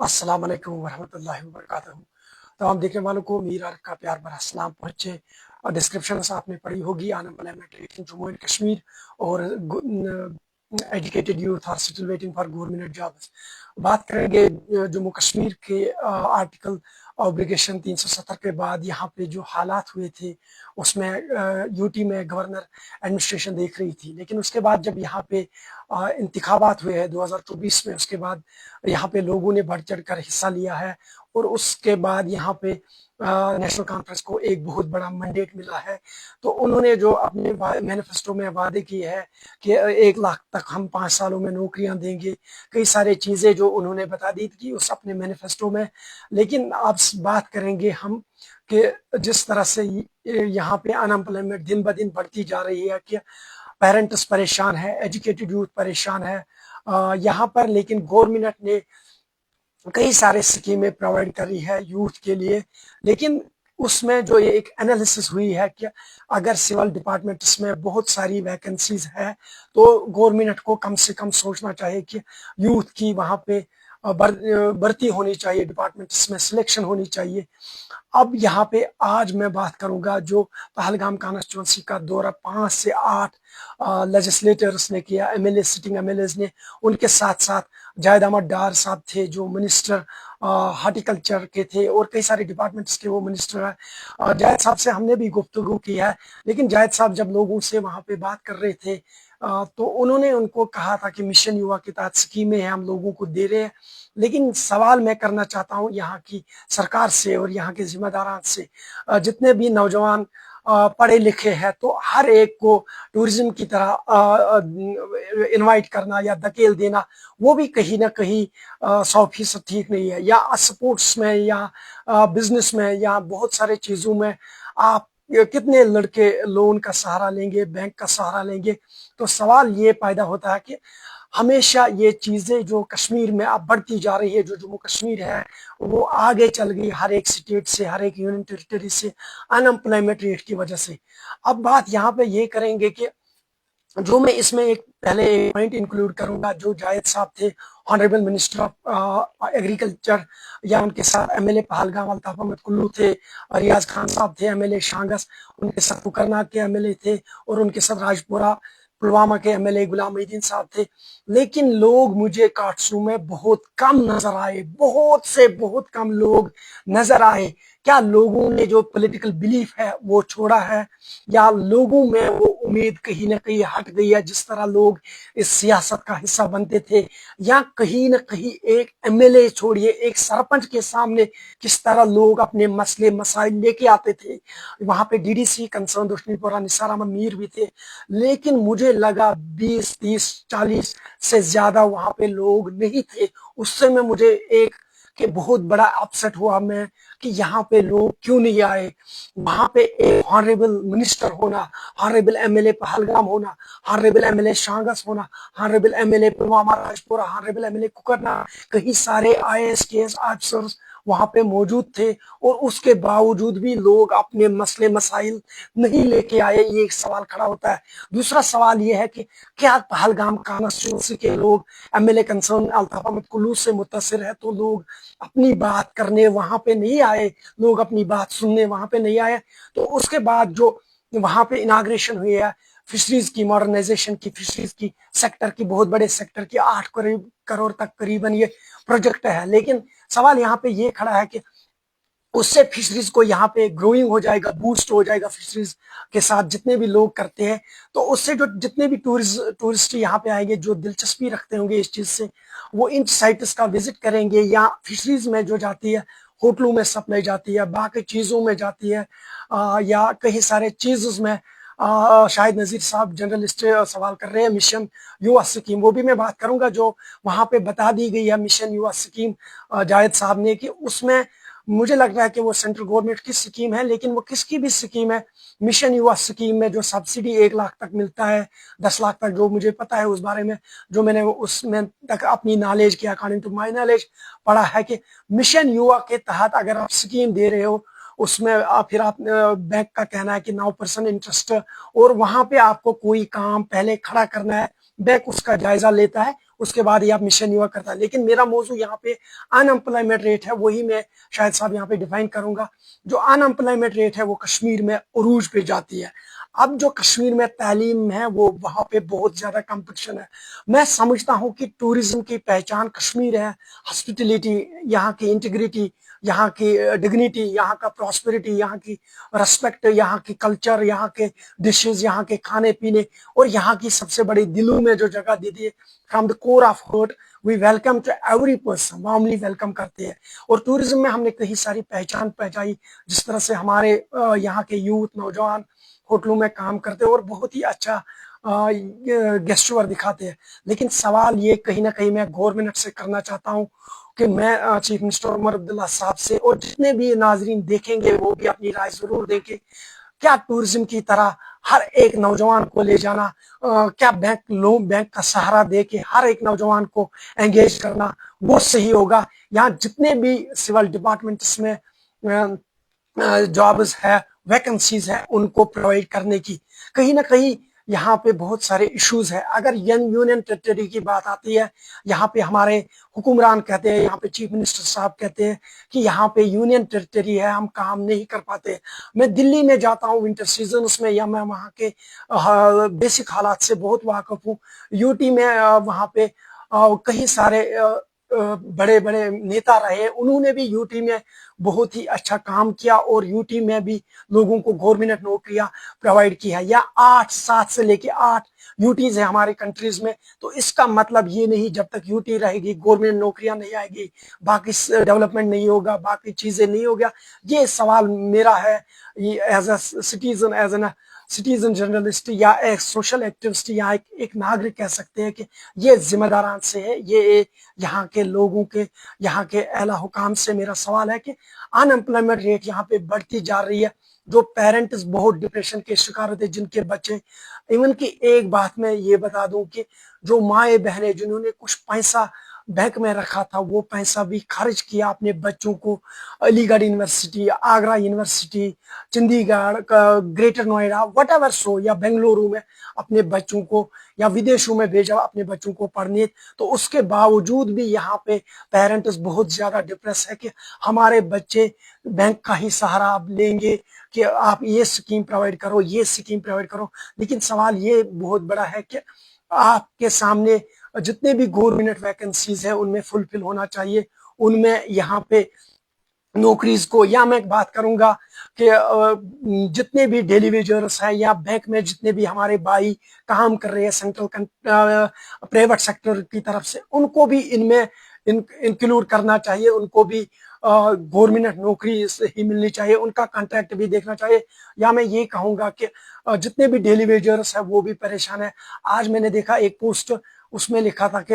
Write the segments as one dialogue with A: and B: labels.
A: अस्सलाम वालेकुम वरहमतुल्लाहि वबरकातुहू। तमाम देखने वालों को मीर का प्यार भरा सलाम पहुँचे। और डिस्क्रिप्शन से आपने पढ़ी होगी unemployment rate in Jammu and Kashmir और educated youth are still waiting for government jobs. बात करेंगे जम्मू कश्मीर के आर्टिकल ऑब्लिगेशन 370 के बाद यहाँ पे जो हालात हुए थे उसमें यूटी में गवर्नर एडमिनिस्ट्रेशन देख रही थी, लेकिन उसके बाद जब यहाँ पे इंतखाबात हुए हैं 2024 में, उसके बाद यहाँ पे लोगों ने बढ़ चढ़ कर हिस्सा लिया है और उसके बाद यहाँ पे नेशनल कॉन्फ्रेंस को एक बहुत बड़ा मैंडेट मिला है। तो उन्होंने जो अपने मैनिफेस्टो में वादे किए हैं कि 1 लाख तक हम 5 सालों में नौकरियां देंगे, कई सारे चीज़ें जो उन्होंने बता दी थी उस अपने मैनिफेस्टो में। लेकिन अब बात करेंगे हम कि जिस तरह से यहाँ पे अनएम्प्लॉयमेंट दिन ब दिन बढ़ती जा रही है कि पेरेंट्स परेशान है, एजुकेटेड यूथ परेशान है यहाँ पर, लेकिन गवर्नमेंट ने कई सारे स्कीमें प्रोवाइड करी है यूथ के लिए। लेकिन उसमें जो ये एक एनालिसिस हुई है कि अगर सिविल डिपार्टमेंट्स में बहुत सारी वैकेंसीज है तो गवर्नमेंट को कम से कम सोचना चाहिए कि यूथ की वहाँ पे भर्ती होनी चाहिए, डिपार्टमेंट्स में सिलेक्शन होनी चाहिए। अब यहाँ पे आज मैं बात करूंगा जो पहलगाम कॉन्स्टिट्यूंसी का दौरा 5 से 8 लेजिस्लेटर्स ने किया, एमएलए सिटिंग एमएलए ने, उनके साथ साथ जायद अहमद डार साहब थे जो मिनिस्टर हार्टिकल्चर के थे और कई सारे डिपार्टमेंट्स के वो मिनिस्टर है। जायद साहब से हमने भी गुफ्तगू की है, लेकिन जायद साहब जब लोगों से वहाँ पे बात कर रहे थे तो उन्होंने उनको कहा था कि मिशन युवा के तहत स्कीमें हैं हम लोगों को दे रहे हैं। लेकिन सवाल मैं करना चाहता हूँ यहाँ की सरकार से और यहाँ के जिम्मेदारान से, जितने भी नौजवान पढ़े लिखे हैं तो हर एक को टूरिज्म की तरह इनवाइट करना या धकेल देना वो भी कहीं ना कहीं 100% ठीक नहीं है। या स्पोर्ट्स में या बिजनेस में या बहुत सारे चीजों में आप कितने लड़के लोन का सहारा लेंगे, बैंक का सहारा लेंगे। तो सवाल ये पैदा होता है कि हमेशा ये चीजें जो कश्मीर में अब बढ़ती जा रही है, जो जम्मू कश्मीर है वो आगे चल गई हर एक स्टेट से, हर एक यूनियन टेरिटरी से, अनएम्प्लॉयमेंट रेट की वजह से। अब बात यहाँ पे ये करेंगे कि जो मैं इसमें एक पहले एक पॉइंट इंक्लूड करूंगा, जो जायद साहब थे ऑनरेबल मिनिस्टर ऑफ एग्रीकल्चर, या उनके साथ एमएलए पहलगाम अल्ताफ अहमद कुल्लू थे, और रियाज खान साहब थे एमएलए शांगस, उनके साथ मुकरनाग के एमएलए थे, और उनके साथ राजपुरा पुलवामा के एमएलए गुलाम मोहिद्दीन साहब थे। लेकिन लोग मुझे काटसू में बहुत कम नजर आए, बहुत से बहुत कम लोग नजर आए। क्या लोगों ने जो पॉलिटिकल बिलीफ है वो छोड़ा है, या लोगों में वो उम्मीद कहीं ना कहीं हट गई है जिस तरह लोग इस सियासत का हिस्सा बनते थे, या कहीं ना कहीं एक एमएलए छोड़िए एक सरपंच के सामने किस तरह लोग अपने मसले मसाइल लेके आते थे। वहां पे डीडीसी कंसर्न दुश्मनीपुरा निसार अहमद मीर भी थे, लेकिन मुझे लगा 20 30 40 से ज्यादा वहां पे लोग नहीं थे। उससे में मुझे एक कि बहुत बड़ा अपसेट हुआ मैं कि यहाँ पे लोग क्यों नहीं आए। वहां पे एक हॉनरेबल मिनिस्टर होना, हॉनरेबल एमएलए पहलगाम होना, हॉनरेबल एमएलए शांगस होना, honourable MLA Pulwama Rajpura, honourable MLA कुकरना, कई सारे आईएएस केएस ऑफिसर्स वहां पे मौजूद थे, और उसके बावजूद भी लोग अपने मसले मसाइल नहीं लेके आए। ये एक सवाल खड़ा होता है। दूसरा सवाल ये है कि क्या पहलगाम कॉन्स्टिट्यूंसी के लोग एमएलए कंसर्न अल्ताफ अहमद कुल्लू से मुतासिर है तो लोग अपनी बात करने वहां पे नहीं आए, लोग अपनी बात सुनने वहां पे नहीं आए। तो उसके बाद जो वहां पे इनाग्रेशन हुई है फिशरीज की, मॉडर्नाइजेशन की, फिशरीज की सेक्टर की, बहुत बड़े सेक्टर की 8 करोड़ तक करीबन ये प्रोजेक्ट है। लेकिन सवाल यहाँ पे ये खड़ा है कि उससे फिशरीज को यहाँ पे ग्रोइंग हो जाएगा, बूस्ट हो जाएगा फिशरीज के साथ जितने भी लोग करते हैं। तो उससे जो जितने भी टूरिस्ट यहाँ पे आएंगे जो दिलचस्पी रखते होंगे इस चीज से, वो इन साइट्स का विजिट करेंगे, या फिशरीज में जो जाती है होटलों में सप्लाई जाती है, बाकी चीजों में जाती है, या कई सारे चीजों में। शाहिद नजीर साहब जर्नलिस्ट सवाल कर रहे हैं मिशन युवा स्कीम, वो भी मैं बात करूंगा जो वहां पे बता दी गई है मिशन युवा स्कीम जायद साहब ने, कि उसमें मुझे लग रहा है कि वो सेंट्रल गवर्नमेंट की स्कीम है, लेकिन वो किसकी भी स्कीम है। मिशन युवा स्कीम में जो सब्सिडी 1 लाख तक मिलता है, 10 लाख तक, जो मुझे पता है उस बारे में, जो मैंने उसमें तक अपनी नॉलेज के अकॉर्डिंग टू माई नॉलेज पढ़ा है कि मिशन युवा के तहत अगर आप स्कीम दे रहे हो उसमें फिर आप बैंक का कहना है कि 9% इंटरेस्ट, और वहां पे आपको कोई काम पहले खड़ा करना है, बैंक उसका जायजा लेता है, उसके बाद ये आप मिशन युवा करता है। लेकिन मेरा मौजू यहाँ पे अनएम्प्लॉयमेंट रेट है, वही मैं शायद साहब यहाँ पे डिफाइन करूंगा। जो अनएम्प्लॉयमेंट रेट है वो कश्मीर में उरूज पे जाती है। अब जो कश्मीर में तालीम है वो वहां पे बहुत ज्यादा कंपटीशन है। मैं समझता हूँ कि टूरिज्म की पहचान कश्मीर है, हॉस्पिटलिटी, यहाँ की इंटीग्रिटी, यहाँ की डिग्निटी, यहाँ का प्रॉस्पेरिटी, यहाँ की रेस्पेक्ट, यहाँ की कल्चर, यहाँ के डिशेज, यहाँ के खाने पीने, और यहाँ की सबसे बड़ी दिलों में जो जगह दी थी, from the core of heart we welcome to every person, warmly welcome करते हैं। और टूरिज्म में हमने कई सारी पहचान पहचाई, जिस तरह से हमारे यहाँ के यूथ नौजवान होटलों में काम करते हैं और बहुत ही अच्छा गेस्चर दिखाते हैं। लेकिन सवाल ये कहीं ना कहीं मैं गवर्नमेंट से करना चाहता हूँ कि मैं चीफ मिनिस्टर उमर अब्दुल्ला साहब से, और जितने भी नाजरीन देखेंगे वो भी अपनी राय जरूर देंगे, क्या टूरिज्म की तरह हर एक नौजवान को ले जाना, क्या बैंक का सहारा दे के हर एक नौजवान को एंगेज करना वो सही होगा? यहाँ जितने भी सिविल डिपार्टमेंट्स में जॉब्स है, वैकेंसीज है, उनको प्रोवाइड करने की कहीं ना कहीं यहाँ पे बहुत सारे इश्यूज है। अगर यूनियन टेरिटरी की बात आती है, यहाँ पे हमारे हुक्मरान कहते हैं, यहाँ पे चीफ मिनिस्टर साहब कहते हैं कि यहाँ पे यूनियन टेरिटरी है, हम काम नहीं कर पाते। मैं दिल्ली में जाता हूँ विंटर सीजन में, या मैं वहाँ के बेसिक हालात से बहुत वाकिफ हूँ। यूटी में वहाँ पे कई सारे बड़े बड़े नेता रहे, उन्होंने भी यूटी में बहुत ही अच्छा काम किया, और यूटी में भी लोगों को गवर्नमेंट नौकरियां प्रोवाइड की है। या 7 से लेके 8 यूटीज है हमारे कंट्रीज में। तो इसका मतलब ये नहीं जब तक यूटी रहेगी गवर्नमेंट नौकरियां नहीं आएगी, बाकी डेवलपमेंट नहीं होगा, बाकी चीजें नहीं होगा। ये सवाल मेरा है एज एन सिटीजन जर्नलिस्ट या एक सोशल एक्टिविस्ट या एक नागरिक कह सकते हैं कि ये जिम्मेदारान से है, ये यहाँ के लोगों के, यहाँ के आला हुकाम से मेरा सवाल है कि अनएम्प्लॉयमेंट रेट यहाँ पे बढ़ती जा रही है। जो पेरेंट्स बहुत डिप्रेशन के शिकार होते हैं, जिनके बच्चे, इवन की एक बात मैं ये बता दूं कि जो माए बहनें जिन्होंने कुछ पैसा बैंक में रखा था वो पैसा भी खर्च किया अपने बच्चों को Aligarh university, Agra university, Chandigarh, greater Noida, what ever so, या बेंगलुरु में अपने बच्चों को, या विदेशों में भेजा अपने बच्चों को पढ़ने। तो उसके बावजूद भी यहाँ पे पेरेंट्स बहुत ज्यादा डिप्रेस है कि हमारे बच्चे बैंक का ही सहारा आप लेंगे कि आप ये स्कीम प्रोवाइड करो, ये स्कीम प्रोवाइड करो। लेकिन सवाल ये बहुत बड़ा है कि आपके सामने जितने भी गवर्नमेंट वैकेंसीज है उनमें फुलफिल होना चाहिए, उनमें यहाँ पे नौकरीज को, या मैं बात करूंगा कि जितने भी डेली वेजर्स हैं या बैंक में जितने भी हमारे भाई काम कर रहे हैं सेंट्रल प्राइवेट सेक्टर की तरफ से, उनको भी इनमें इंक्लूड करना चाहिए, उनको भी गवर्नमेंट नौकरी ही मिलनी चाहिए, उनका कॉन्ट्रैक्ट भी देखना चाहिए। या मैं ये कहूंगा कि जितने भी डेली वेजर्स है वो भी परेशान है। आज मैंने देखा एक पोस्ट, उसमें लिखा था कि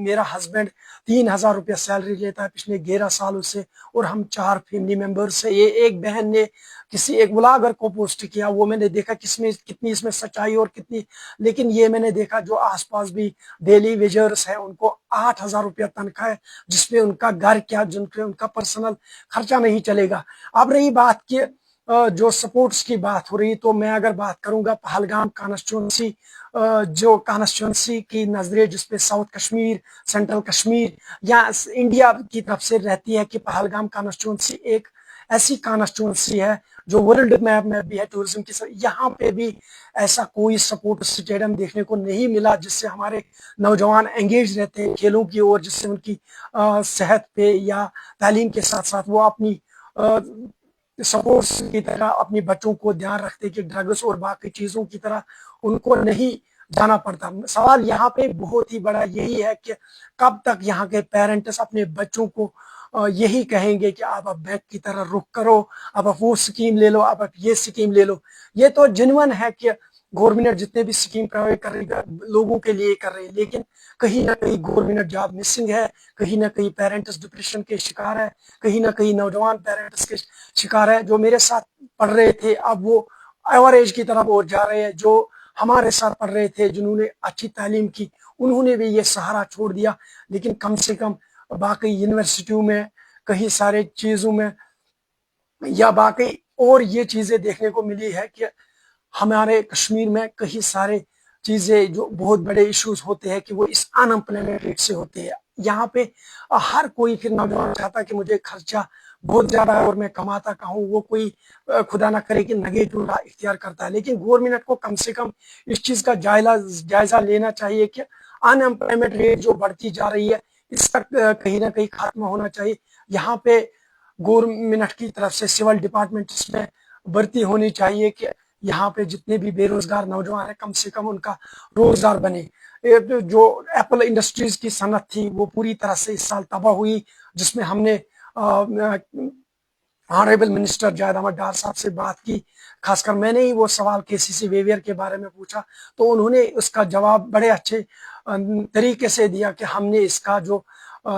A: मेरा हस्बैंड 3,000 रुपया सैलरी लेता है पिछले 11 सालों से, और हम 4 फैमिली मेंबर्स है। ये एक बहन ने किसी एक ब्लॉगर को पोस्ट किया, वो मैंने देखा किसमें कितनी इसमें सच्चाई और कितनी, लेकिन ये मैंने देखा जो आसपास भी डेली वेजर्स है उनको 8,000 रुपया तनख्वाह है, जिसपे उनका घर क्या, जिनपे उनका पर्सनल खर्चा नहीं चलेगा। अब रही बात की जो सपोर्ट्स की बात हो रही, तो मैं अगर बात करूंगा पहलगाम कॉन्स्टिट्यूंसी, जो कॉन्स्टिट्यूंसी की नजरिए जिसपे साउथ कश्मीर, सेंट्रल कश्मीर या इंडिया की तरफ से रहती है कि पहलगाम कॉन्स्टिट्यूंसी एक ऐसी कॉन्स्टिट्यूंसी है जो वर्ल्ड मैप में भी है टूरिज्म की। यहाँ पे भी ऐसा कोई सपोर्ट स्टेडियम देखने को नहीं मिला जिससे हमारे नौजवान एंगेज रहते हैं खेलों की ओर, जिससे उनकी सेहत पे या तालीम के साथ साथ वो अपनी सपोर्ट्स की तरह अपने बच्चों को ध्यान रखते कि ड्रग्स और बाकी चीजों की तरह उनको नहीं जाना पड़ता। सवाल यहाँ पे बहुत ही बड़ा यही है कि कब तक यहाँ के पेरेंट्स अपने बच्चों को यही कहेंगे कि आप अब बैंक की तरह रुख करो, अब आप वो स्कीम ले लो, अब आप ये स्कीम ले लो। ये तो जेन्युइन है कि गवर्नमेंट जितने भी स्कीम प्रोवाइड कर रही है लोगों के लिए कर रही है, लेकिन कहीं ना कहीं गवर्नमेंट जॉब मिसिंग है, कहीं ना कहीं पेरेंट्स डिप्रेशन के शिकार है, कहीं ना कहीं नौजवान पेरेंट्स के शिकार है। जो मेरे साथ पढ़ रहे थे अब वो एवरेज की तरफ और जा रहे हैं, जो हमारे साथ पढ़ रहे थे जिन्होंने अच्छी तालीम की उन्होंने भी ये सहारा छोड़ दिया। लेकिन कम से कम बाकी यूनिवर्सिटियों में, कहीं सारे चीजों में, या बाकी और ये चीजें देखने को मिली है कि हमारे कश्मीर में कई सारे چیزیں جو بہت بڑے ایشوز ہوتے ہیں کہ وہ اس ان امپلائمنٹ ریٹ سے ہوتے ہیں. یہاں پہ ہر کوئی پھر نوجوان چاہتا کہ مجھے خرچہ بہت زیادہ ہے اور میں کماتا کہوں, وہ کوئی خدا نہ کرے کہ نگیٹو اختیار کرتا ہے. لیکن گورنمنٹ کو کم سے کم اس چیز کا جائزہ لینا چاہیے کہ ان امپلائمنٹ ریٹ جو بڑھتی جا رہی ہے اس کا کہیں نہ کہیں خاتمہ ہونا چاہیے. یہاں پہ گورنمنٹ کی طرف سے سول ڈپارٹمنٹ اس میں بھرتی ہونی چاہیے کہ یہاں پہ جتنے بھی بے روزگار نوجوان ہیں کم سے کم ان کا روزگار بنے. جو ایپل انڈسٹریز کی صنعت تھی وہ پوری طرح سے اس سال تباہ ہوئی, جس میں ہم نے آنریبل منسٹر جاوید احمد ڈار صاحب سے بات کی. خاص کر میں نے ہی وہ سوال KCC ویویئر کے بارے میں پوچھا تو انہوں نے اس کا جواب بڑے اچھے طریقے سے دیا کہ ہم نے اس کا جو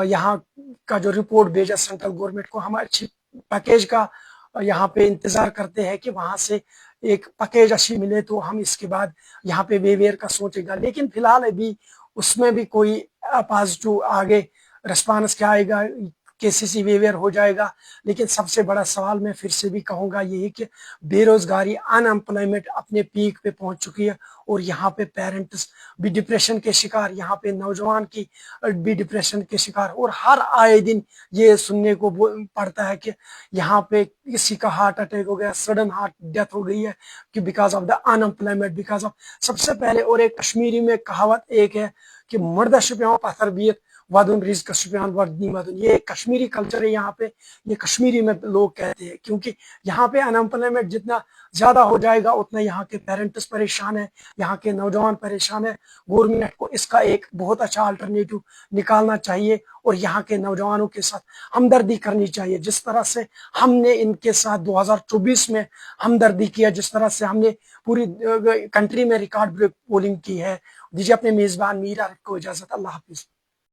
A: یہاں کا جو رپورٹ بھیجا سینٹرل گورنمنٹ کو, ہم اچھی پیکیج کا یہاں پہ انتظار کرتے ہیں کہ وہاں سے ایک پیکیج اچھی ملے تو ہم اس کے بعد یہاں پہ ویویئر کا سوچے گا. لیکن فی الحال ابھی اس میں بھی کوئی پازیٹو آگے رسپانس کیا آئے گا, KCC ویویئر ہو جائے گا. لیکن سب سے بڑا سوال میں پھر سے بھی کہوں گا یہی کہ بے روزگاری ان امپلائمنٹ اپنے پیک پہ پہنچ چکی ہے اور یہاں پہ پیرنٹس بھی ڈپریشن کے شکار, یہاں پہ نوجوان کی بھی ڈپریشن کے شکار, اور ہر آئے دن یہ سننے کو پڑتا ہے کہ یہاں پہ کسی کا ہارٹ اٹیک ہو گیا, سڈن ہارٹ ڈیتھ ہو گئی ہے کہ because of the unemployment, because of سب سے پہلے. اور ایک کشمیری میں کہاوت ایک ہے کہ مردہ شپیاں پتھر بیت ودن رزق شپیان وردنی ودن, یہ کشمیری کلچر ہے یہاں پہ, یہ کشمیری میں لوگ کہتے ہیں کیونکہ یہاں پہ ان امپلائمنٹ جتنا زیادہ ہو جائے گا اتنا یہاں کے پیرنٹس پریشان ہیں, یہاں کے نوجوان پریشان ہیں. گورنمنٹ کو اس کا ایک بہت اچھا الٹرنیٹو نکالنا چاہیے اور یہاں کے نوجوانوں کے ساتھ ہمدردی کرنی چاہیے. جس طرح سے ہم نے ان کے ساتھ 2024 میں ہمدردی کیا, جس طرح سے ہم نے پوری کنٹری میں ریکارڈ بریک پولنگ کی ہے. دیجیے اپنے میزبان میر عارف کو اجازت. اللہ حافظ.